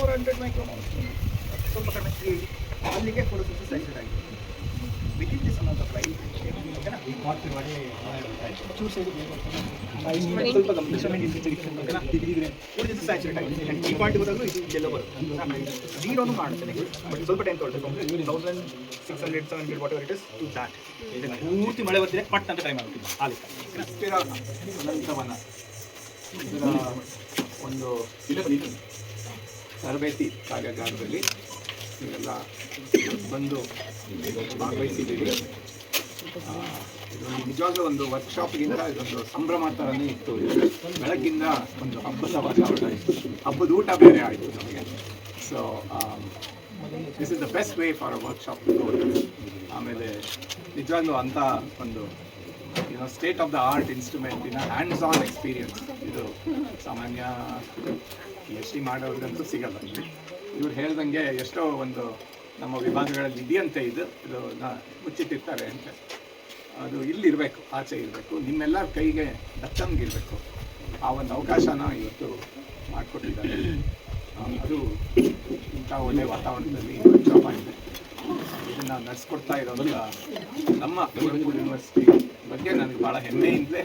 400 ಮೈಕ್ರೋಮೋಲ್ಸ್, ಸ್ವಲ್ಪ ಕಡಿಮೆ 380, ಅಲ್ಲಿಗೆ ಫೋಟೋಸಿಂಥಸಿಸ್ ಸ್ಯಾಚುರೇಟ್ ಆಗಿದೆ. With in this amount of light, ಓಕೆನಾ, ಚೂರು ಸೈಡ್ ಸ್ವಲ್ಪ ಓಕೆನಾ, ಇದು ಸ್ಯಾಚುರೇಟ್ ಆಗಿದೆ. ಈ ಪಾಯಿಂಟ್ ಹೋದಾಗಲೂ ಇದು ಎಲ್ಲೋ ಬರುತ್ತೆ. ಜೀರೋನು ಮಾಡುತ್ತೆ, ಬಟ್ ಸ್ವಲ್ಪ ಟೈಮ್ ತೊಗೊಳ್ಬೇಕು. 1600-700 whatever it is to that. ಪೂರ್ತಿ ಮಳೆ ಬರ್ತಿದೆ, ಪಟ್ ಅಂತ ಟೈಮ್ ಆಗುತ್ತೆ. ಆ ಲೆಕ್ಕ ಸ್ಥಿರ ಅನಂತವನ ಇದರ ಒಂದು ತರಬೇತಿ ಕಾರ್ಯಾಗಾರದಲ್ಲಿ ನೀವೆಲ್ಲ ಬಂದು ಭಾಗವಹಿಸಿದ್ದೀವಿ. ಇದೊಂದು ನಿಜವಾಗ್ಲೂ ಒಂದು ವರ್ಕ್ಶಾಪ್ಗಿಂತ ಇದೊಂದು ಸಂಭ್ರಮ ಥರನೇ ಇತ್ತು. ಬೆಳಗ್ಗಿಂದ ಒಂದು ಹಬ್ಬದ ವಾತಾವರಣ ಇತ್ತು, ಹಬ್ಬದ ಊಟ ಬೇರೆ ಆಯಿತು ನಮಗೆ. So this is the best way for a workshop. ಆಮೇಲೆ ನಿಜವಾಗ್ಲೂ ಅಂಥ ಒಂದು ಸ್ಟೇಟ್ ಆಫ್ ದ ಆರ್ಟ್ ಇನ್ಸ್ಟ್ರೂಮೆಂಟಿನ ಹ್ಯಾಂಡ್ಸ್ ಆನ್ ಎಕ್ಸ್ಪೀರಿಯನ್ಸ್ ಇದು ಸಾಮಾನ್ಯ PhD ಮಾಡೋರಿಗಂತೂ ಸಿಗಲ್ಲ. ಇವ್ರು ಹೇಳ್ದಂಗೆ ಎಷ್ಟೋ ಒಂದು ನಮ್ಮ ವಿಭಾಗಗಳಲ್ಲಿ ಇದೆಯಂತೆ, ಇದು ಮುಚ್ಚಿಟ್ಟಿರ್ತಾರೆ ಅಂತ. ಅದು ಇಲ್ಲಿರಬೇಕು, ಆಚೆ ಇರಬೇಕು, ನಿಮ್ಮೆಲ್ಲರ ಕೈಗೆ ದಕ್ಕಂಗಿರಬೇಕು. ಆ ಒಂದು ಅವಕಾಶನ ಇವತ್ತು ಮಾಡಿಕೊಟ್ಟಿದ್ದಾರೆ. ಅದು ಇಂಥ ಒಳ್ಳೆಯ ವಾತಾವರಣದಲ್ಲಿ ವರ್ಕ್ಶಾಪ್ ಆಗಿದೆ. ಇದನ್ನು ನಡೆಸ್ಕೊಡ್ತಾ ಇರೋದಲ್ಲ ನಮ್ಮ ತುಮಕೂರು ಯೂನಿವರ್ಸಿಟಿ ಬಗ್ಗೆ ನನಗೆ ಭಾಳ ಹೆಮ್ಮೆಯಿಂದಲೇ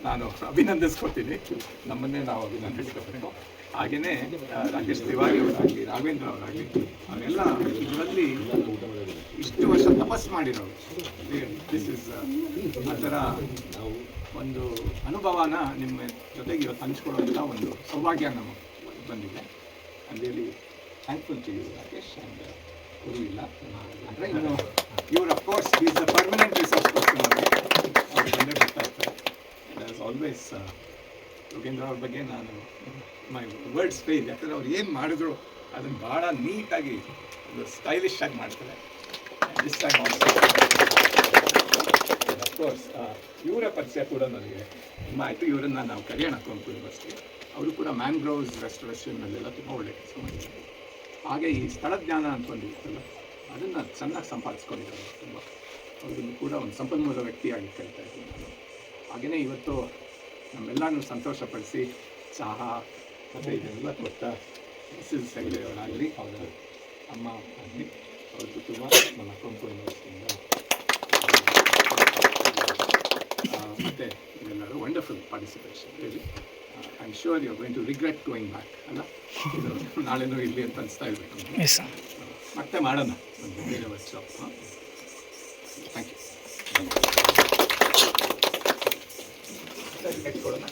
ನಾನು ಅಭಿನಂದಿಸ್ಕೊತೀನಿ. ನಮ್ಮನ್ನೇ ನಾವು ಅಭಿನಂದಿಸ್ಕೋಬೇಕು. ಹಾಗೆಯೇ ರಾಕೇಶ್ ತಿವಾರಿ ಅವರಾಗಲಿ, ರಾಘವೇಂದ್ರ ಅವರಾಗಲಿ, ಅವರೆಲ್ಲ ಇದರಲ್ಲಿ ಇಷ್ಟು ವರ್ಷ ತಪಸ್ಸು ಮಾಡಿರೋರು. ದಿಸ್ ಇಸ್ ಆ ಥರ ಒಂದು ಅನುಭವನ ನಿಮ್ಮ ಜೊತೆಗೆ ಇವತ್ತು ಹಂಚ್ಕೊಳ್ಳೋಂಥ ಒಂದು ಸೌಭಾಗ್ಯ ನಮಗೆ ಬಂದಿದೆ. ಅಲ್ಲಿ thankful to you Rakesh. And ಗುರು ಇಲ್ಲ ಅಂದರೆ ಇನ್ನು ಇವ್ರು of course is the permanent research person. ಅವ್ರು ಬಂದೇ ಬರ್ತಾ ಇರ್ತಾರೆ. ಆ್ಯಸ್ ಆಲ್ವೇಸ್ ಯೋಗೇಂದ್ರ ಅವ್ರ ಬಗ್ಗೆ ನಾನು ಮೈ ವರ್ಡ್ಸ್ ಫೇಲ್. ಯಾಕಂದರೆ ಅವ್ರು ಏನು ಮಾಡಿದ್ರು ಅದನ್ನು ಭಾಳ ನೀಟಾಗಿ ಒಂದು ಸ್ಟೈಲಿಶ್ ಆಗಿ ಮಾಡ್ತಾರೆ. ದಿಸ್ ಟೈಮ್ ಆಲ್ಸೋ ಅಫ್ಕೋರ್ಸ್ ಇವರ ಪರಿಚಯ ಕೂಡ ನನಗೆ ತುಂಬ ಆಯಿತು. ಇವರನ್ನು ನಾವು ಕರೆಯೋಣ ತುಮಕೂರು ಯೂನಿವರ್ಸಿಟಿ. ಅವರು ಕೂಡ ಮ್ಯಾಂಗ್ರೋವ್ಸ್ ರೆಸ್ಟೋರೇಷನ್ನಲ್ಲೆಲ್ಲ ತುಂಬ ಒಳ್ಳೆ ಕೆಲಸ ಮಾಡಿದ್ದಾರೆ. ಹಾಗೆ ಈ ಸ್ಥಳ ಜ್ಞಾನ ಅಂತ ಒಂದು ಇರ್ತಲ್ಲ, ಅದನ್ನು ಚೆನ್ನಾಗಿ ಸಂಪಾದಿಸ್ಕೊಂಡಿದ್ದಾರೆ ತುಂಬ. ಅವ್ರನ್ನು ಕೂಡ ಒಂದು ಸಂಪನ್ಮೂಲ ವ್ಯಕ್ತಿಯಾಗಿ ಕರಿತಾ ಇದ್ದೀನಿ ನಾನು. ಹಾಗೆಯೇ ಇವತ್ತು ನಮ್ಮೆಲ್ಲನೂ ಸಂತೋಷಪಡಿಸಿ ಚಹಾ ಮತ್ತು ಇದನ್ನೆಲ್ಲ ಕೊಟ್ಟ ಮಿಸಸ್ ಹೆಗ್ಡೆ ಅವರಾಗಲಿ, ಅವರ ಅಮ್ಮ ಆಗಲಿ, ಅವ್ರ ಕುಟುಂಬ, ನಮ್ಮ ತುಮಕೂರು ಯೂನಿವರ್ಸಿಟಿಯಿಂದ ಮತ್ತು ಇವೆಲ್ಲರೂ wonderful participation. Really I am sure you are going to regret going back. ಅಲ್ಲ, ಇದು ನಾಳೆನೂ ಇಲ್ಲಿ ಅಂತ ಅನಿಸ್ತಾ ಇರಬೇಕು. ಮತ್ತೆ ಮಾಡೋಣ ಒಂದು ಬೇರೆ ವರ್ಕ್ಶಾಪ್. Thank you. ಕೊಡೋಣ.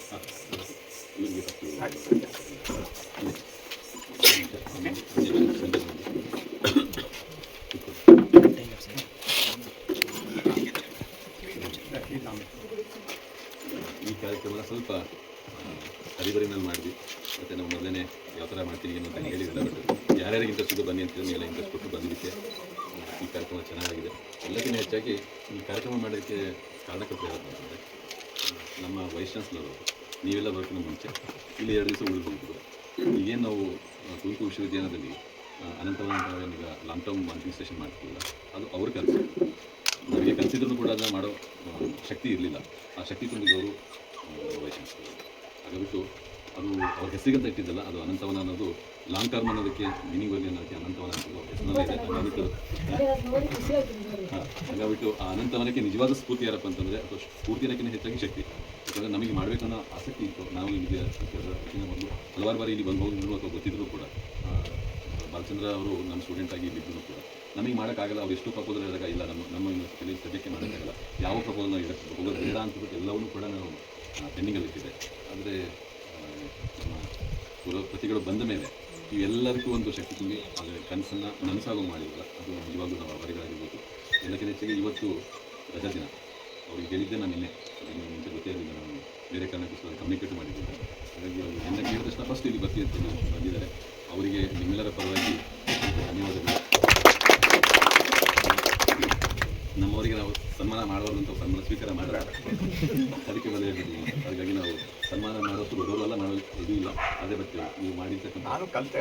ಈ ಕಾರ್ಯಕ್ರಮನ ಸ್ವಲ್ಪ ಹರಿಬರಿನಲ್ಲಿ ಮಾಡಿದ್ವಿ. ಮತ್ತು ನಾವು ಮೊದಲೇ ಯಾವ ಥರ ಮಾಡ್ತೀನಿ ಅಂತ ಹೇಳಿಲ್ಲ. ಬಟ್ ಯಾರ್ಯಾರಿಗೆ ಇಂಟ್ರೆಸ್ಟ್ ಇದೆ ಬನ್ನಿ ಅಂತೇಳಿ ನೀವೆಲ್ಲ ಇಂಟ್ರೆಸ್ಟ್ ಕೊಟ್ಟು ಬಂದಿದ್ದಕ್ಕೆ ಈ ಕಾರ್ಯಕ್ರಮ ಚೆನ್ನಾಗಿದೆ. ಎಲ್ಲಕ್ಕಿಂತ ಹೆಚ್ಚಾಗಿ ಈ ಕಾರ್ಯಕ್ರಮ ಮಾಡೋದಕ್ಕೆ ಕಾರಣಕರ್ತರು ಯಾರು ಅಂತಂದರೆ ನಮ್ಮ ವೈಸ್ ಚಾನ್ಸಲರ್ ಅವರು. ನೀವೆಲ್ಲ ಬರೋಕ್ಕಿಂತ ಮುಂಚೆ ಇಲ್ಲಿ 2 ದಿವಸ ಉಳಿದು ಹೋಗಿದ್ರು. ಈಗೇನು ನಾವು ತುಮಕೂರು ವಿಶ್ವವಿದ್ಯಾಲಯದಲ್ಲಿ ಅನಂತವನ ಈಗ ಲಾಂಗ್ ಟರ್ಮ್ ಮಾನಿಟರಿಂಗ್ ಸ್ಟೇಷನ್ ಮಾಡ್ತೀವಲ್ಲ, ಅದು ಅವ್ರ ಕನಸು. ನಮಗೆ ಕನಸಿದ್ರು ಕೂಡ ಅದನ್ನು ಮಾಡೋ ಶಕ್ತಿ ಇರಲಿಲ್ಲ. ಆ ಶಕ್ತಿ ತುಂಬಿದವರು ವೈಸ್ ಚಾನ್ಸಲರ್. ಹಾಗಾಗಿಬಿಟ್ಟು ಅದು ಅವ್ರ ಹೆಸರಿಗಂತ ಇಟ್ಟಿದ್ದಲ್ಲ, ಅದು ಅನಂತವನ ಅನ್ನೋದು ಲಾಂಗ್ ಟರ್ಮ್ ಅನ್ನೋದಕ್ಕೆ ಮೀನಿಂಗ್ ಬರಲಿ ಅನ್ನೋದಕ್ಕೆ ಅನಂತವನ ಅನ್ನೋದು ಹೆಸರಲ್ಲೇ ಇದೆ. ಹಾಗಾಗಿಬಿಟ್ಟು ಆ ಅನಂತವನಕ್ಕೆ ನಿಜವಾದ ಸ್ಫೂರ್ತಿ ಯಾರಪ್ಪ ಅಂತಂದರೆ, ಅಥವಾ ಸ್ಫೂರ್ತಿನಕ್ಕಿಂತ ಹೆಚ್ಚಾಗಿ ಶಕ್ತಿ. ಯಾಕಂದರೆ ನಮಗೆ ಮಾಡಬೇಕನ್ನೋ ಆಸಕ್ತಿ ಇತ್ತು. ನಾವು ಇಲ್ಲಿಗೆ ಮೊದಲು ಹಲವಾರು ಬಾರಿ ಇಲ್ಲಿ ಬಂದು ಅಥವಾ ಗೊತ್ತಿದ್ರು ಕೂಡ ಬಾಲಚಂದ್ರ ಅವರು ನಮ್ಮ ಸ್ಟೂಡೆಂಟಾಗಿ ಇಲ್ಲಿದ್ದು ಕೂಡ ನಮಗೆ ಮಾಡೋಕ್ಕಾಗಲ್ಲ. ಅವ್ರು ಎಷ್ಟು ಪ್ರಪೋಸಲ್ ಹೇಳಿದಾಗ ಇಲ್ಲ ನಮ್ಮ ಯೂನಿವರ್ಸಿಟಿಯಲ್ಲಿ ಸದ್ಯಕ್ಕೆ ಮಾಡೋಕ್ಕಾಗಲ್ಲ, ಯಾವ ಪ್ರಪೋಸಲ್ ನಾವು ಇಡಕ್ಕೆ ಹೋಗೋದು ಬೇಡ ಅಂತಬಿಟ್ಟು ಎಲ್ಲವನ್ನೂ ಕೂಡ ನಾವು ಪೆಂಡಿಂಗಲ್ಲಿ ಇಟ್ಟಿದೆ. ಆದರೆ ನಮ್ಮ ಪೂರ್ವಪತಿಗಳು ಬಂದ ಮೇಲೆ ಇವೆಲ್ಲರಿಗೂ ಒಂದು ಶಕ್ತಿ ತುಂಬಿ ಅದರ ಕನಸನ್ನು ನನಸಾಗೋ ಮಾಡಿಲ್ಲ. ಅದು ನಿಜವಾಗ್ಲೂ ನಾವು ಅವರಿಗಾಗಿರ್ಬೋದು. ಎಲ್ಲಕ್ಕಿಂತ ಹೆಚ್ಚಾಗಿ ಇವತ್ತು ರಜಾ ದಿನ. ಅವ್ರಿಗೆ ಹೇಳಿದ್ದೆ ನಾನು ನಿನ್ನೆ, ಮುಂಚೆ ಗೊತ್ತೇ ಇರಲಿಲ್ಲ, ನಾನು ಬೇರೆ ಕಾರಣಕ್ಕೋಸ್ಕರ ಕಮ್ಯುನಿಕೇಟ್ ಮಾಡಿದ್ದೆ. ಹಾಗಾಗಿ ಅವರು ಎಲ್ಲ ಕೇಳಿದ ತಕ್ಷಣ ಫಸ್ಟ್ ಇಲ್ಲಿ ಬರ್ತೀವಿ ಅಂತ ಬಂದಿದ್ದಾರೆ. ಅವರಿಗೆ ನಿಮ್ಮೆಲ್ಲರ ಪರವಾಗಿ ಧನ್ಯವಾದಗಳು. ನಮ್ಮವರಿಗೆ ನಾವು ಸನ್ಮಾನ ಮಾಡಬಾರ್ದು ಅಂತ ಸನ್ಮಾನ ಸ್ವೀಕಾರ ಮಾಡಿದ್ರೆ ಅದಕ್ಕೆ ಬೆಲೆ ಹೇಳಿದ್ದೀವಿ. ಹಾಗಾಗಿ ನಾವು ಸನ್ಮಾನ ಮಾಡೋಷ್ಟು ದೊಡ್ಡವರು ಅಲ್ಲ, ಮಾಡೋ ಇದು ಇಲ್ಲ. ಅದೇ ಬರ್ತೇವೆ ನೀವು ಮಾಡಿರ್ತಕ್ಕಂಥ ನಾನು ಕಲಿತೆ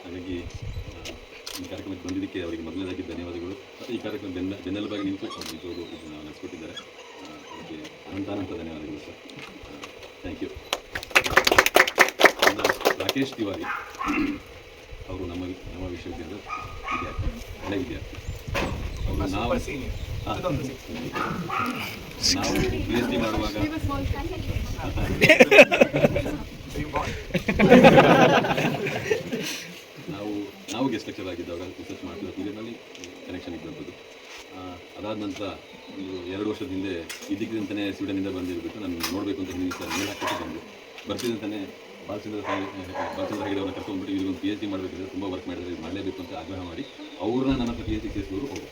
ಹಾಗಾಗಿ ಈ ಕಾರ್ಯಕ್ರಮಕ್ಕೆ ಬಂದಿದ್ದಕ್ಕೆ ಅವರಿಗೆ ಮೊದಲನೇದಾಗಿ ಧನ್ಯವಾದಗಳು. ಮತ್ತು ಈ ಕಾರ್ಯಕ್ರಮ ಬೆನ್ನೆಲುಬಾಗಿ ನಿಂತು ನಿಜವಾಗೂ ಇದನ್ನು ನಡೆಸ್ಕೊಟ್ಟಿದ್ದಾರೆ. ಅದಕ್ಕೆ ಅನಂತ ಧನ್ಯವಾದಗಳು sir. Thank you. Rakesh Tiwari ಅವರು ನಮ್ಮ ವಿಶ್ವವಿದ್ಯಾಲಯದ ವಿದ್ಯಾರ್ಥಿ, ಹಳೆ ವಿದ್ಯಾರ್ಥಿ. ಅವರು ನಾವು PhD ಮಾಡುವಾಗ ನಾವು ಗೆಸ್ಟ್ ಲೆಕ್ಚರ್ ಆಗಿದ್ದಾಗ ರಿಸರ್ಚ್ ಮಾಡ್ತಿದ್ದ ಪೀರಿಯಡ್ನಲ್ಲಿ ಕನೆಕ್ಷನ್ ಇದ್ದಂಥದ್ದು. ಅದಾದ ನಂತರ 2 ವರ್ಷದ ಹಿಂದೆ ಇದ್ದಕ್ಕಿದ್ದಂತಲೇ ಸ್ವೀಡನ್ನಿಂದ ಬಂದಿರಬೇಕು, ನಾನು ನೋಡಬೇಕು ಅಂತ ಹಿಂದಿನ ಸಲ ಮೇಲೆ ಹಾಕಿಟ್ಟು ಬಂದು ಬರ್ತಿದ್ದಂತಾನೆ ಬಾಲಚಂದ್ರ ಹೆಗಡೆ ಅವ್ರನ್ನ ಕರ್ಕೊಂಡ್ಬಿಟ್ಟು ಇವ್ರಿಗೊಂದು PhD ಮಾಡಬೇಕಿದ್ರೆ ತುಂಬ ವರ್ಕ್ ಮಾಡಿದ್ರೆ ಇದು ಮಾಡಲೇಬೇಕು ಅಂತ ಆಗ್ರಹ ಮಾಡಿ ಅವ್ರನ್ನ ನನ್ನ ಹತ್ರ PhD ಸೇರಿಸಿದ್ರು. ಹೋಗು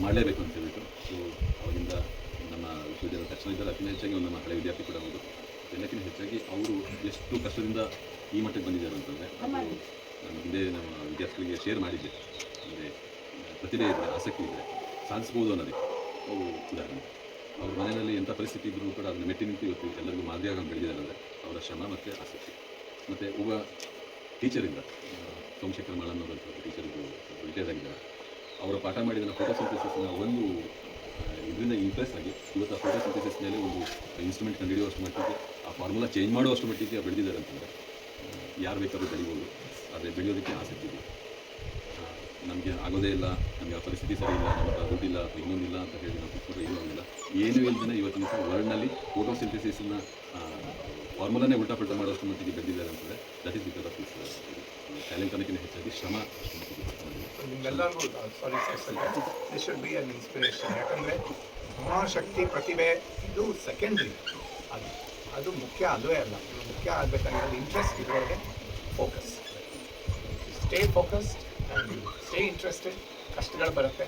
ಮಾಡಲೇಬೇಕು ಅಂತ ಹೇಳ್ಬಿಟ್ಟು. ಸೊ ಅವಾಗಿಂದ ನಮ್ಮ ವಿಶ್ವವಿದ್ಯಾಲಯದ ತಕ್ಷಣ ಇದ್ದಾರೆ. ಅತಿ ಹೆಚ್ಚಾಗಿ ಒಂದು ನಮ್ಮ ಹಳೆ ವಿದ್ಯಾರ್ಥಿ ಕೂಡ ಹೌದು. ಎಲ್ಲಕ್ಕಿಂತ ಹೆಚ್ಚಾಗಿ ಅವರು ಎಷ್ಟು ಕಷ್ಟದಿಂದ ಈ ಮಟ್ಟಕ್ಕೆ ಬಂದಿದ್ದಾರೆ ಅಂತಂದರೆ ನಾನು ಹಿಂದೆ ನಮ್ಮ ವಿದ್ಯಾರ್ಥಿಗಳಿಗೆ ಶೇರ್ ಮಾಡಿದ್ದೆ. ಅಂದರೆ ಪ್ರತಿಭೆ ಇದ್ದರೆ, ಆಸಕ್ತಿ ಇದ್ದರೆ ಸಾಧಿಸ್ಬೋದು ಅನ್ನೋದಕ್ಕೆ ಅವು ಉದಾಹರಣೆ. ಅವ್ರ ಮನೆಯಲ್ಲಿ ಎಂಥ ಪರಿಸ್ಥಿತಿ ಇದ್ದರೂ ಕೂಡ ಅದನ್ನು ಮೆಟ್ಟಿ ನಿಂತು ಇವತ್ತು ಎಲ್ಲರಿಗೂ ಮಾದರಿಯಾಗಿ ಬೆಳೆದಿದ್ದಾರೆ ಅಂದರೆ ಅವರ ಶ್ರಮ ಮತ್ತು ಆಸಕ್ತಿ. ಮತ್ತು ಒಬ್ಬ ಟೀಚರಿಂದ ಸೋಮಶೇಖರ್ ಮಾಳನ್ ಅವರ ಟೀಚರ್ದು ರಿಟೈರ್ಡ್ ಆಗಿದ್ದಾರೆ. ಅವರು ಪಾಠ ಮಾಡಿದ ಫೋಟೋಸಿಂಥೆಸಿಸ್ನ ಒಂದು ಇದರಿಂದ ಇಂಪ್ರೆಸ್ ಆಗಿ ಇವತ್ತು ಆ ಫೋಟೋಸಿಂಥೆಸಿಸ್ ಮೇಲೆ ಒಂದು ಇನ್ಸ್ಟ್ರೂಮೆಂಟ್ ಕಂಡುಹಿಡಿಯುವಷ್ಟು ಮಟ್ಟಿಗೆ, ಆ ಫಾರ್ಮುಲಾ ಚೇಂಜ್ ಮಾಡುವಷ್ಟು ಮಟ್ಟಿಗೆ ಬೆಳೆದಿದ್ದಾರೆ ಅಂತಂದರೆ ಯಾರು ಬೇಕಾದ್ರೂ ಬೆಳಿಬೋದು. ಆದರೆ ಬೆಳೆಯೋದಕ್ಕೆ ಆಸಕ್ತಿ ಇದೆ. ನಮಗೆ ಆಗೋದೇ ಇಲ್ಲ, ನಮಗೆ ಆ ಪರಿಸ್ಥಿತಿ ಸರಿ ಇಲ್ಲ, ನಮ್ಮ ಹತ್ರ ದುಡ್ಡಿಲ್ಲ ಅಥವಾ ಇನ್ನೊಂದಿಲ್ಲ ಅಂತ ಹೇಳಿ ನಾವು ಕೂತ್ಕೊಂಡ್ರೆ ಏನೂ ಆಗಿಲ್ಲ. ಏನೂ ಇಲ್ಲದೇ ಇವತ್ತಿನ ದಿವಸ ವರ್ಲ್ಡ್ನಲ್ಲಿ ಫೋಟೋಸಿಂಥೆಸಿಸ್ನ ಫಾರ್ಮುಲಾನೇ ಉಲ್ಟಾಪಲ್ಟ ಮಾಡೋಷ್ಟು ಮಟ್ಟಿಗೆ ಬೆಳೆದಿದ್ದಾರೆ ಅಂತಂದರೆ that is because of this talent ಅನ್ನೋಕ್ಕಿಂತ ಹೆಚ್ಚಾಗಿ ಶ್ರಮ. ನಿಮ್ಮೆಲ್ಲರಿಗೂ this should be an inspiration. ಯಾಕಂದರೆ ಮಹಾಶಕ್ತಿ, ಪ್ರತಿಭೆ ಇದು ಸೆಕೆಂಡ್ರಿ, ಅದು ಮುಖ್ಯ. ಅದುವೇ ಅಲ್ಲ, ಮುಖ್ಯ ಆಗಬೇಕಾಗಿರೋದು ಇಂಟ್ರೆಸ್ಟ್. ಇದರೊಳಗೆ focus, stay focused and stay interested. ಕಷ್ಟಗಳು ಬರುತ್ತೆ,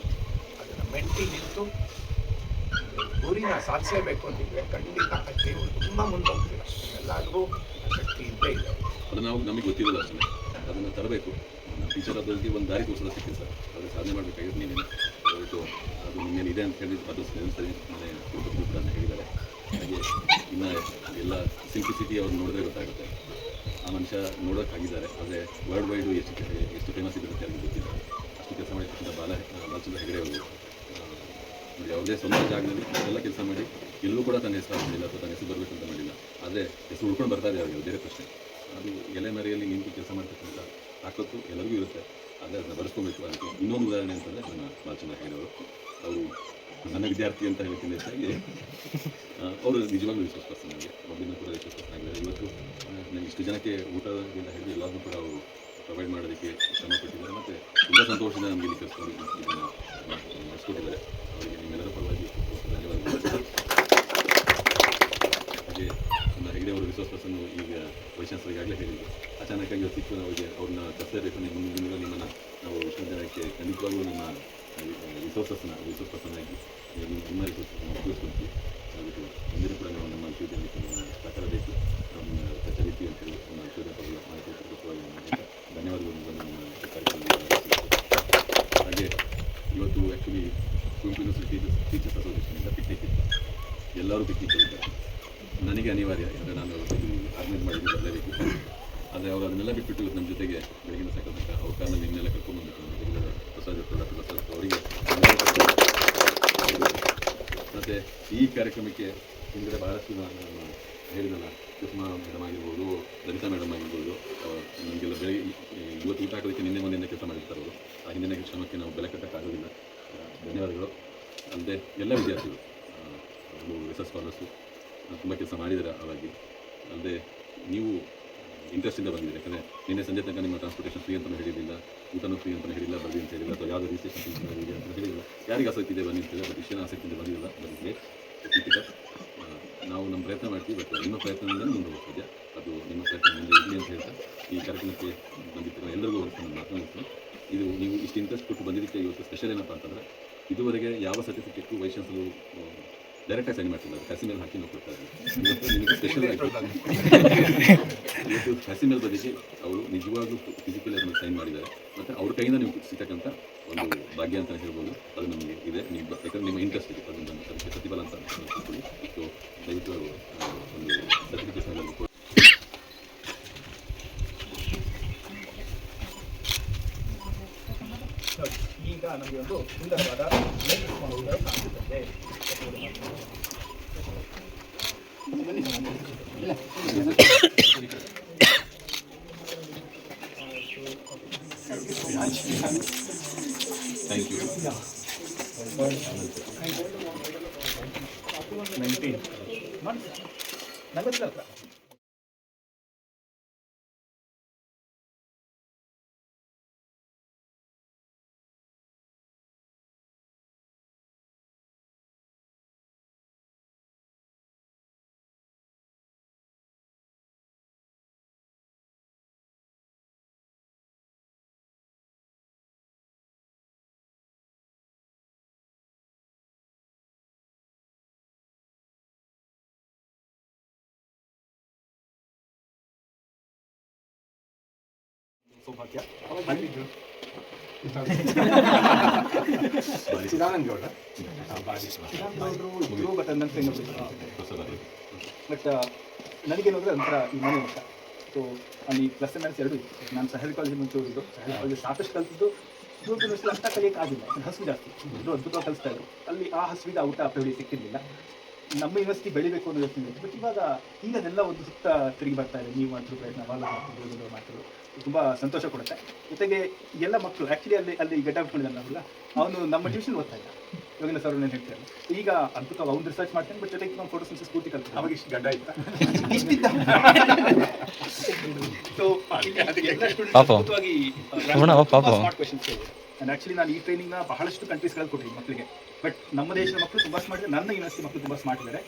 ಅದನ್ನು ಮೆಟ್ಟಿ ನಿಂತು ಗುರಿನ ಸಾಧಿಸಲೇಬೇಕು ಅಂತಿದ್ರೆ ಖಂಡಿತ ನೀವು ತುಂಬ ಮುಂದೆ ಹೋಗ್ತೀರ. ಎಲ್ಲರಿಗೂ ಶಕ್ತಿ ಇದ್ದೇ ಇದೆ. ಅದು ನಮಗೆ ಗೊತ್ತಿರೋದು ಅಷ್ಟೇ, ಅದನ್ನು ತರಬೇಕು. ಟೀಚರ್ ಅದಕ್ಕೆ ಒಂದು ದಾರಿ ತೋರಿಸೋದು ಸಿಕ್ಕಿದೆ ಸರ್. ಅದು ಸಾಧನೆ ಮಾಡಬೇಕಾಗಿದ್ದು ನೀವೇನು ಅದು ನಿಮ್ಮೇನಿದೆ ಅಂತ ಹೇಳಿ ಅದು ಸರಿ ಮನೆ ಕೂಡ ಹೇಳಿದ್ದಾರೆ. ಹಾಗೆ ಇನ್ನು ಎಲ್ಲ ಸಿಂಪ್ಲಿಸಿಟಿ ಅವ್ರು ನೋಡಿದ್ರೆ ಗೊತ್ತಾಗುತ್ತೆ. ಆ ಮನುಷ್ಯ ನೋಡೋಕ್ಕಾಗಿದ್ದಾರೆ. ಆದರೆ ವರ್ಲ್ಡ್ ವೈಡು ಎಷ್ಟು ಫೇಮಸ್ ಇದೆ ಅಂತ ಅವ್ರಿಗೆ ಗೊತ್ತಿಲ್ಲ. ಅಷ್ಟು ಕೆಲಸ ಮಾಡಿರ್ತಕ್ಕಂಥ ಬಾಲಚಂದ್ರ ಹೆಗಡೆ ಅವರು ಯಾವುದೇ ಸ್ವಂತ ಜಾಗದಲ್ಲಿ ಎಲ್ಲ ಕೆಲಸ ಮಾಡಿ ಎಲ್ಲೂ ಕೂಡ ತನ್ನ ಹೆಸರು ಆಗಲಿಲ್ಲ ಅಥವಾ ತನ್ನ ಹೆಸರು ಬರಬೇಕು ಅಂತ ಮಾಡಿಲ್ಲ. ಆದರೆ ಹೆಸರು ಉಳ್ಕೊಂಡು ಬರ್ತಾ ಇದೆ ಅವರಿಗೆ, ಬೇರೆ ಪ್ರಶ್ನೆ. ಅದು ಎಲೆ ಮರೆಯಲ್ಲಿ ನಿಂತು ಕೆಲಸ ಮಾಡ್ತಕ್ಕಂಥ ತಾಕತ್ತು ಎಲ್ಲರಿಗೂ ಇರುತ್ತೆ. ಆದರೆ ಅದನ್ನು ಬಳಸ್ಕೊಬೇಕು. ಅದಕ್ಕೆ ಇನ್ನೊಂದು ಉದಾಹರಣೆ ಅಂತಂದರೆ ನಮ್ಮ ಬಾಲಚಂದ್ರ ಹೆಗಡೆ ಅವರು ನನ್ನ ವಿದ್ಯಾರ್ಥಿ ಅಂತ ಹೇಳೋಕ್ಕಿಂತ ಹೆಚ್ಚಾಗಿ ಅವರು ನಿಜವಾಗ್ಲೂ ರಿಸೋರ್ಸ್ ಪರ್ಸನ್. ನನಗೆ ಒಬ್ಬರಿಂದ ಕೂಡ ರಿಸೋರ್ಸ್ ಪರ್ಸನ್ ಆಗಿದ್ದಾರೆ. ಇವತ್ತು ನನಗೆ ಇಷ್ಟು ಜನಕ್ಕೆ ಊಟದಿಂದ ಹಿಡಿದು ಎಲ್ಲರಿಗೂ ಕೂಡ ಅವರು ಪ್ರೊವೈಡ್ ಮಾಡೋದಕ್ಕೆ ಶ್ರಮ ಪಟ್ಟಿದ್ದಾರೆ. ಮತ್ತು ತುಂಬ ಸಂತೋಷದಿಂದ ನಮಗೆ ಇಲ್ಲಿ ಕರ್ಕೊಂಡು ಇದನ್ನು ನಡೆಸ್ಕೊಟ್ಟಿದ್ದಾರೆ. ಅವರಿಗೆ ನಿಮ್ಮೆಲ್ಲರ ಪರವಾಗಿ ಧನ್ಯವಾದಗಳು. ಹಾಗೆ ನಮ್ಮ ಹೆಗಡೆ ಅವರು ರಿಸೋರ್ಸ್ ಪರ್ಸನ್ನು ಈಗ ವೈಸ್ ಚಾನ್ಸಲರ್ ಈಗಾಗಲೇ ಹೇಳಿದ್ರು. ಅಚಾನಕ್ಕಾಗಿ ಸಿಕ್ಕು ಅವರಿಗೆ ಅವ್ರನ್ನ ತರಿಸಲೇಬೇಕು. ಮುಂದಿನ ದಿನಗಳಲ್ಲಿ ನಿಮ್ಮನ್ನು ನಾವು ವಿಶ್ವವಿದ್ಯಾಲಯಕ್ಕೆ ಖಂಡಿತವಾಗೂ ನಿಮ್ಮ ರಿಸೋರ್ಸ್ ಪರ್ಸನ್ ಆಗಿ ನಿಮ್ಮ ರಿಸೋರ್ಸನ್ನು ಉಪಯೋಗಿಸ್ಕೊಳ್ತೀವಿ. ಅದಕ್ಕೆ ಮುಂದಿನ ಕೂಡ ನಾವು ನಮ್ಮ ವಿಶ್ವವಿದ್ಯಾಲಯಕ್ಕೆ ಸಹಕಾರ ಬೇಕು, ನಮ್ಮ ಕಚೇರಿತೀವಿ ಅಂತ ಹೇಳಿ ನಮ್ಮ ವಿಶ್ವವಿದ್ಯಾಲಯ ಮಾಹಿತಿ ಧನ್ಯವಾದಗಳು. ನಿಮ್ಮ ಕಾರ್ಯಕ್ರಮದಲ್ಲಿ ಹಾಗೆ ಇವತ್ತು ಆ್ಯಕ್ಚುಲಿ ಕುವೆಂಪು ಯೂನಿವರ್ಸಿಟಿ ಟೀಚರ್ಸ್ ಅಸೋಸಿಯೇಷನಿಂದ ಪಿಕ್ನಿಕ್ ಇತ್ತು. ಎಲ್ಲರೂ ಪಿಕ್ನಿಕ್ ಹೋಗಿದ್ದಾರೆ. ನನಗೆ ಅನಿವಾರ್ಯ, ಅಂದರೆ ನಾನು ಆರ್ಗನೈಸ್ ಮಾಡಿದ್ದು ಬರಲೇಬೇಕು. ಆದರೆ ಅವರು ಅದನ್ನೆಲ್ಲ ಬಿಟ್ಬಿಟ್ಟು ನಮ್ಮ ಜೊತೆಗೆ ಬೆಳಗಿನ ಸಾಕಂತ ಅವ್ರ ಕಾರಣದಲ್ಲಿ ಇನ್ನೆಲ್ಲ ಕರ್ಕೊಂಡ್ಬಂದಿತ್ತು. ಪ್ರಸಾದ್ ಅವರಿಗೆ ಮತ್ತು ಈ ಕಾರ್ಯಕ್ರಮಕ್ಕೆ ಹಿಂದೆ ಬಹಳಷ್ಟು ನಾನು ಹೇಳಿದಲ್ಲ, ಸುಷ್ಮಾ ಮೇಡಮ್ ಆಗಿರ್ಬೋದು, ಲಲಿತಾ ಮೇಡಮ್ ಆಗಿರ್ಬೋದು, ನಮಗೆಲ್ಲ ಬೆಳಗ್ಗೆ ಇವತ್ತು ಊಟ ಹಾಕೋದಕ್ಕೆ ನಿನ್ನೆ ಮೊನ್ನೆಯಿಂದ ಕೆಲಸ ಮಾಡಿರ್ತಾರೆ ಅವರು. ಆ ಹಿಂದಿನ ಶ್ರಮಕ್ಕೆ ನಾವು ಬೆಲೆ ಕಟ್ಟೋಕ್ಕಾಗೋದಿಲ್ಲ. ಧನ್ಯವಾದಗಳು. ಅಲ್ಲದೆ ಎಲ್ಲ ವಿದ್ಯಾರ್ಥಿಗಳು, ರಿಸರ್ಚ್ ಸ್ಕಾಲರ್ಸು ತುಂಬ ಕೆಲಸ ಮಾಡಿದ್ದಾರೆ. ಅವಾಗಿ ಅಲ್ಲದೆ ನೀವು ಇಂಟ್ರೆಸ್ಟಿಂದ ಬಂದಿದೆ. ಯಾಕಂದರೆ ನಿನ್ನೆ ಸಂಜೆ ತನಕ ನಿಮ್ಮ ಟ್ರಾನ್ಸ್ಪೋರ್ಟೇಷನ್ ಫ್ರೀ ಅಂತಲೂ ಹೇಳಿಲ್ಲ, ಊಟನೂ ಫ್ರೀ ಅಂತಲೂ ಹೇಳಿಲ್ಲ, ಬರ್ದಿ ಅಂತ ಹೇಳಿಲ್ಲ, ಅಥವಾ ಯಾವುದೋ ರಿಜಿಸ್ಟ್ರೇಷನ್ ಫೀಸ್ ಇದೆ ಅಂತ ಹೇಳಿಲ್ಲ. ಯಾರಿಗೆ ಆಸಕ್ತಿ ಇದೆ ಬನ್ನಿ ಅಂತ ಹೇಳಿಲ್ಲ. ಬಟ್ ವಿಷಯನ ಆಸಕ್ತಿಯಿಂದ ಬಂದಿಲ್ಲ, ಬಂದಿದೆ. ನಾವು ನಮ್ಮ ಪ್ರಯತ್ನ ಮಾಡ್ತೀವಿ. ಬಟ್ ನಿಮ್ಮ ಪ್ರಯತ್ನದಿಂದ ಮುಂದೆ ಹೋಗ್ತದೆ. ಅದು ನಿಮ್ಮ ಪ್ರಯತ್ನ ಮುಂದೆ ಇರಲಿ ಅಂತ ಹೇಳ್ತಾ ಈ ಕಾರ್ಯಕ್ರಮಕ್ಕೆ ಬಂದಿರ್ತೀರ ಎಲ್ಲರಿಗೂ ನನ್ನ ಮಾತನಾಡ್ತೀನಿ. ಇದು ನೀವು ಇಷ್ಟು ಇಂಟ್ರೆಸ್ಟ್ ಕೊಟ್ಟು ಬಂದಿದ್ದಕ್ಕೆ ಇವತ್ತು ಸ್ಪೆಷಲ್ ಏನಪ್ಪ ಅಂತಂದರೆ, ಇದುವರೆಗೆ ಯಾವ ಸರ್ಟಿಫಿಕೇಟು ವೈಸ್ ಚಾನ್ಸಲರು ಡೈರೆಕ್ಟಾಗಿ ಸೈನ್ ಮಾಡ್ತಿಲ್ಲ, ಕಸಿ ಮೇಲೆ ಹಾಕಿ ನಾವು ಕೊಡ್ತಾ ಇದ್ದೀವಿ. ಇವತ್ತು ನಿಮಗೆ ಸ್ಪೆಷಲ್ ಆಗಿ ಇವತ್ತು ಕಸಿ ಮೇಲೆ ಬದಿಗೆ ಅವರು ನಿಜವಾಗ್ಲೂ ಫಿಸಿಕಲಿ ಅದನ್ನು ಸೈನ್ ಮಾಡಿದ್ದಾರೆ. ಮತ್ತು ಅವ್ರ ಕೈಯಿಂದ ನೀವು ಸಿಗ್ತಕ್ಕಂಥ ಒಂದು ಭಾಗ್ಯ ಅಂತಲೇ ಹೇಳ್ಬೋದು. ಅದು ನಮಗೆ ಇದೆ. ನೀವು ಯಾಕಂದರೆ ನಿಮ್ಮ ಇಂಟ್ರೆಸ್ಟ್ ಇದೆ, ಅದನ್ನು ಅದಕ್ಕೆ ಪ್ರತಿಫಲ ಅಂತ ತಿಳ್ಕೊಳ್ಳಿ. ಸೊ ದಯವಿಟ್ಟು ಒಂದು ಸರ್ಟಿಫಿಕೇಷನ್ ಕೊಡಿ. ಈಗ ನಮಗೆ ಒಂದು ಸುಂದರವಾದ ಕಾಣಿಸುತ್ತದೆ. 19 40 ಸೌಭಾಗ್ಯ ಬಂದಿದ್ದು ಚಿದಾನಂದ ಗೌಡ ಇದ್ರು ಬಟ್ ಅನ್ನಂತ ಬಟ್ ನನಗೇನಂದ್ರೆ ಒಂಥರ ಈ ಮನೆ ಅಂತ ಸೊ ಅಲ್ಲಿ ಪ್ಲಸ್ ಆ್ಯಂಡ್ ಮೈನಸ್ ಎರಡೂ ಇತ್ತು. ನಾನು ಸಹಲ್ ಕಾಲೇಜ್ ಮುಂಚೆ ಹೋಗಿದ್ದು, ಸಹಲ್ ಕಾಲೇಜ್ ಸಾಕಷ್ಟು ಕಲಿತಿದ್ದು ದೂರ ಯೂನಿವರ್ಸಿಟಿ ಅಂತ ಕಲಿಯೋಕೆ ಆಗಿಲ್ಲ, ಹಸು ಜಾಸ್ತಿ ಇದ್ರು ಅದ್ಭುತವಾಗಿ ಕಲಿಸ್ತಾ ಇದ್ರು. ಅಲ್ಲಿ ಆ ಹಸುವಿಗೆ ಊಟ ಅಪ್ಪಿಳಿ ಸಿಕ್ಕಿರಲಿಲ್ಲ. ನಮ್ಮ ಯೂನಿವರ್ಸಿಟಿ ಬೆಳಿಬೇಕು ಅನ್ನೋ ಯೋಚನೆ ಇತ್ತು. ಬಟ್ ಇವಾಗ ಈಗ ಅದೆಲ್ಲ ಒಂದು ಸುತ್ತ ತಿರುಗಿ ಬರ್ತಾ ಇದೆ. ನೀವು ಮಾಡ್ತಿರೋ ಪ್ರಯತ್ನ ಅವೆಲ್ಲ ಮಾಡ್ತಿದ್ರು ತುಂಬ ಸಂತೋಷ ಕೊಡುತ್ತೆ. ಜೊತೆಗೆ ಎಲ್ಲ ಮಕ್ಕಳು ಆ್ಯಕ್ಚುಲಿ ಅಲ್ಲಿ ಗಡ್ಡ ಹಾಕೊಂಡಿದ್ದಾನಲ್ಲ, ಅವನು ನಮ್ಮ ಟ್ಯೂಷನ್ ಓದ್ತಾ ಇದ್ದ. ಇವಾಗಿನ ಸರ್ ನಾನು ಹೇಳ್ತೇನೆ, ಈಗ ಅದ್ಭುತವಾಗಿ ಅವ್ನು ರಿಸರ್ಚ್ ಮಾಡ್ತೇನೆ. ಬಟ್ ಜೊತೆಗೆ ನಾವು ಫೋಟೋ ಸೆನ್ಸಸ್ ಸ್ಫೂರ್ತಿ ಕಲ್ತು ಅವಾಗ ಇಷ್ಟು ಗಡ್ಡ ಇತ್ತ ಇಷ್ಟಿದ್ದ. ಸೊ ಎಲ್ಲ ಸ್ಟೂಡೆಂಟ್ಸ್ ಅದ್ಭುತವಾಗಿ ಸ್ಮಾರ್ಟ್ ಕ್ವೆಶನ್ಸ್ ಕೇಳಿದ್ರು. ಆ್ಯಂಡ್ ಆ್ಯಕ್ಚುಲಿ ನಾನು ಈ ಟ್ರೈನಿಂಗ್ನ ಬಹಳಷ್ಟು ಕಂಟ್ರೀಸ್ಗಳಲ್ಲಿ ಕೊಟ್ಟಿದ್ದೀನಿ ಮಕ್ಕಳಿಗೆ. ಬಟ್ ನಮ್ಮ ದೇಶದ ಮಕ್ಕಳು ತುಂಬ ಸ್ಮಾರ್ಟ್ ಇದೆ, ನನ್ನ ಯೂನಿವರ್ಸಿಟಿ ಮಕ್ಕಳು ತುಂಬ ಸ್ಮಾರ್ಟ್ ಇದ್ದಾರೆ.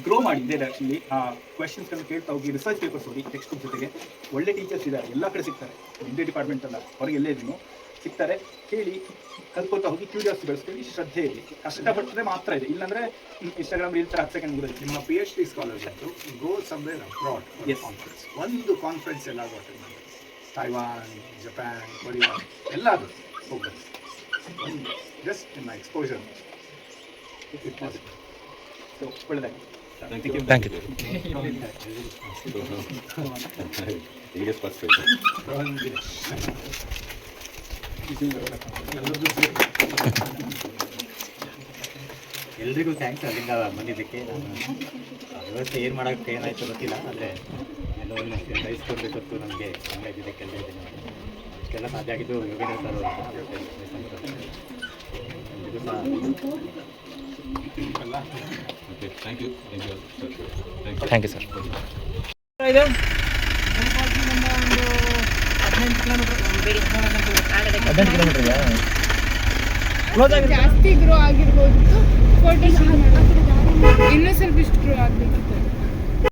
ಗ್ರೋ ಮಾಡಿದ್ದೆ ಆ್ಯಕ್ಚುಲಿ ಆ ಕ್ವೆಶನ್ಸ್ಗಳನ್ನ ಕೇಳ್ತಾ ಹೋಗಿ ರಿಸರ್ಚ್ ಪೇಪರ್ಸ್ ಓದಿ, ಟೆಕ್ಸ್ಟ್ ಬುಕ್ ಜೊತೆಗೆ ಒಳ್ಳೆ ಟೀಚರ್ಸ್ ಇದ್ದಾರೆ, ಎಲ್ಲ ಕಡೆ ಸಿಗ್ತಾರೆ. ಒಂದೇ ಡಿಪಾರ್ಟ್ಮೆಂಟ್ ಅಲ್ಲ, ಹೊರಗೆ ಎಲ್ಲೇ ಇದನ್ನು ಸಿಗ್ತಾರೆ. ಕೇಳಿ ಕಲ್ತ್ಕೊಳ್ತಾ ಹೋಗಿ ಕ್ಯೂರಿಯಾಸಿಟಿ ಬೆಳೆಸ್ಕೊಳ್ಳಿ, ಶ್ರದ್ಧೆ ಇರಲಿ. ಕಷ್ಟಪಟ್ಟರೆ ಮಾತ್ರ ಇದೆ, ಇಲ್ಲಾಂದರೆ ಇನ್ಸ್ಟಾಗ್ರಾಮ್ ರೀಲ್ಸ್ 10 ಸೆಕೆಂಡ್ ಮುಗಿದು. ನಿಮ್ಮ PhD ಸ್ಕಾಲರ್ಶಿಪ್ ಗೋ ಸಮ್ವೇರ್ ಅಬ್ರಾಡ್ ಕಾನ್ಫರೆನ್ಸ್, ಒಂದು ಕಾನ್ಫರೆನ್ಸ್ ಎಲ್ಲಾದರೂ ಅಟೆಂಡ್ ಮಾಡಿ, ತೈವಾನ್, ಜಪಾನ್, ಕೊರಿಯಾ ಎಲ್ಲಾದರೂ focus just in my exposure. So ಒಳ್ಳೆಯದಾಗಿ ಥ್ಯಾಂಕ್ ಯು. ಎಲ್ರಿಗೂ ಥ್ಯಾಂಕ್ಸ್ ಅಲ್ಲಿಂದ ಬಂದಿದ್ದಕ್ಕೆ. ನಾನು ವ್ಯವಸ್ಥೆ ಏನು ಮಾಡೋಕ್ಕೆ ಏನಾಯಿತು ಗೊತ್ತಿಲ್ಲ, ಆದರೆ ಎಲ್ಲವನ್ನು ಬಯಸ್ಕೊಡ್ಬೇಕಂತೂ ನನಗೆ ಹಂಗಾಗಿದ್ದಕ್ಕೆ ಎಲ್ಲ ಇದೆ. ಇಷ್ಟೆಲ್ಲ ಸಾಧ್ಯ ಆಗಿದ್ದು Yogendra sir okay, thank you. Thank you sir. ಜಾಸ್ತಿ ಗ್ರೋ ಆಗಿರ್ಬೋದಿತ್ತು, ಫೋಟೋ ಇನ್ನೂ ಸ್ವಲ್ಪ ಇಷ್ಟು ಗ್ರೋ ಆಗಬೇಕಿತ್ತು.